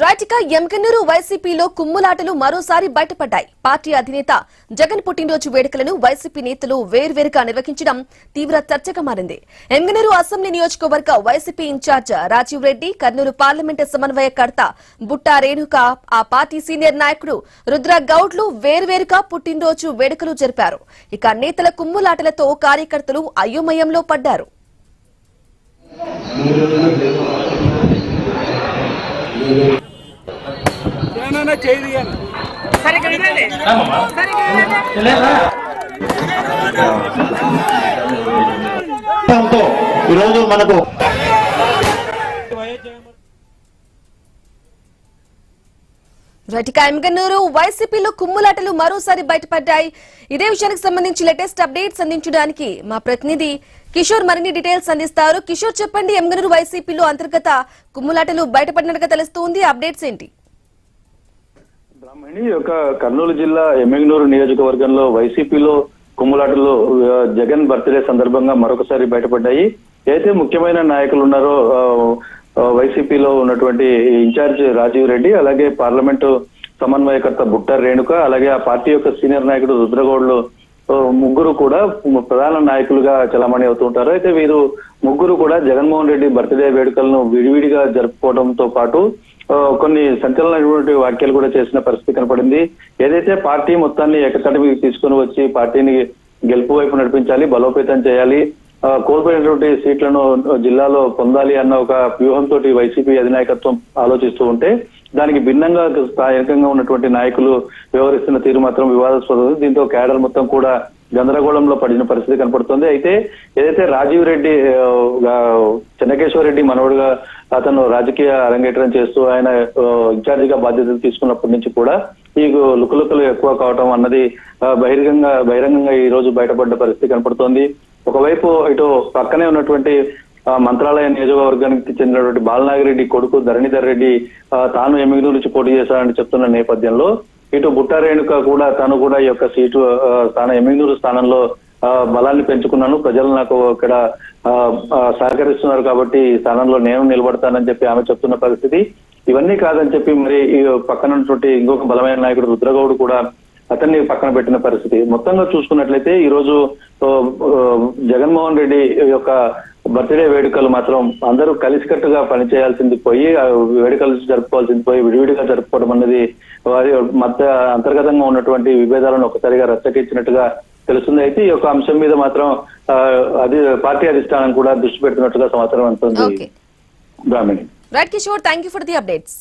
రైట్గా ఎమ్మెల్యేలు వైసీపీలో కుమ్ములాటలు మరోసారి బయటపడ్డాయి. పార్టీ అధినేత జగన్ పుట్టినరోజు వేడుకలను వైసీపీ నేతలు వేర్వేరుగా నిర్వహించడం తీవ్ర చర్చగా మారింది. ఎమ్మెల్యేలు అసెంబ్లీ నియోజకవర్గ YCP incharge Rajiv Reddy, Kurnool parliament సమన్వయకర్త బుట్టా రేణుక, ఆ పార్టీ సీనియర్ నాయకుడు రుద్ర గౌడ్లు వేర్వేరుగా పుట్టినరోజు వేడుకలు జరిపారు. ఇక నేతల కుమ్ములాటలతో కార్యకర్తలు అయోమయంలో పడ్డారు. ఈరోజు మనకు ఎమ్మెల్యేలు వైసీపీలో కుమ్ములాటలు మరోసారి బయటపడ్డాయి. ఇదే విషయానికి సంబంధించి లేటెస్ట్ అప్డేట్స్ అందించడానికి మా ప్రతినిధి కిషోర్ మరిన్ని డీటెయిల్స్ అందిస్తారు. కిషోర్, చెప్పండి, ఎమ్మెల్యేలు వైసీపీలో అంతర్గత కుమ్ములాటలు బయటపడినట్టుగా తెలుస్తోంది, అప్డేట్స్ ఏంటి? బ్రాహ్మణి యొక్క కర్నూలు జిల్లా ఎమ్మెగనూరు నియోజకవర్గంలో వైసీపీలో కుమ్ములాటలు జగన్ బర్త్డే సందర్భంగా మరొకసారి బయటపడ్డాయి. అయితే ముఖ్యమైన నాయకులు ఉన్నారో వైసీపీలో ఉన్నటువంటి ఇన్ఛార్జ్ రాజీవ్ రెడ్డి, అలాగే పార్లమెంటు సమన్వయకర్త బుట్టా రేణుక, అలాగే ఆ పార్టీ యొక్క సీనియర్ నాయకుడు రుద్రగౌడ్లు ముగ్గురు కూడా ప్రధాన నాయకులుగా చలామణి అవుతుంటారు. అయితే వీరు ముగ్గురు కూడా జగన్మోహన్ రెడ్డి బర్త్డే వేడుకలను విడివిడిగా జరుపుకోవడంతో పాటు కొన్ని సంచలనమైనటువంటి వ్యాఖ్యలు కూడా చేసిన పరిస్థితి కనపడింది. ఏదైతే పార్టీ మొత్తాన్ని ఏకతాటికి తీసుకుని వచ్చి పార్టీని గెలుపు వైపు నడిపించాలి, బలోపేతం చేయాలి, కోల్పోయినటువంటి సీట్లను జిల్లాలో పొందాలి అన్న ఒక వ్యూహంతో వైసీపీ అధినాయకత్వం ఆలోచిస్తూ ఉంటే దానికి భిన్నంగా స్థానికంగా ఉన్నటువంటి నాయకులు వ్యవహరిస్తున్న తీరు మాత్రం వివాదాస్పదం. దీంతో కేడర్ మొత్తం కూడా గందరగోళంలో పడిన పరిస్థితి కనపడుతుంది. అయితే ఏదైతే రాజీవ్ రెడ్డి చెన్నకేశ్వర రెడ్డి మనవడుగా అతను రాజకీయ అరంగేట్రం చేస్తూ ఆయన ఇన్ఛార్జిగా బాధ్యతలు తీసుకున్నప్పటి నుంచి కూడా ఈ లుకలుకలు ఎక్కువ కావటం అన్నది బహిరంగంగా ఈ రోజు బయటపడ్డ పరిస్థితి కనపడుతోంది. ఒకవైపు ఇటు పక్కనే ఉన్నటువంటి మంత్రాలయ నియోజకవర్గానికి చెందినటువంటి బాలనాగిరెడ్డి కొడుకు ధరణిధర్ రెడ్డి తాను ఎమ్మెల్యే నుంచి పోటీ చేశారని చెప్తున్న నేపథ్యంలో ఇటు బుట్టా రేణుక కూడా తాను కూడా ఈ యొక్క సీటు ఎమ్మెల్యేలు స్థానంలో బలాన్ని పెంచుకున్నాను, ప్రజలు నాకు ఇక్కడ సహకరిస్తున్నారు కాబట్టి ఈ స్థానంలో నేను నిలబడతానని చెప్పి ఆమె చెప్తున్న పరిస్థితి. ఇవన్నీ కాదని చెప్పి మరి ఈ పక్కన ఉన్నటువంటి ఇంకొక బలమైన నాయకుడు రుద్రగౌడ్ కూడా అతన్ని పక్కన పెట్టిన పరిస్థితి. మొత్తంగా చూసుకున్నట్లయితే ఈ రోజు జగన్మోహన్ రెడ్డి యొక్క బర్త్డే వేడుకలు మాత్రం అందరూ కలిసికట్టుగా పనిచేయాల్సింది పోయి వేడుకలు జరుపుకోవాల్సింది పోయి విడివిడిగా జరుపుకోవడం అన్నది వారి మధ్య అంతర్గతంగా ఉన్నటువంటి విభేదాలను ఒకసారిగా రచ్చకెచ్చినట్టుగా తెలుస్తుంది. అయితే ఈ యొక్క అంశం మీద మాత్రం పార్టీ అధిష్టానం కూడా దృష్టి పెడుతున్నట్టుగా సమాచారం అందుతుంది. Brahmani. Right Kishore, thank you for the updates.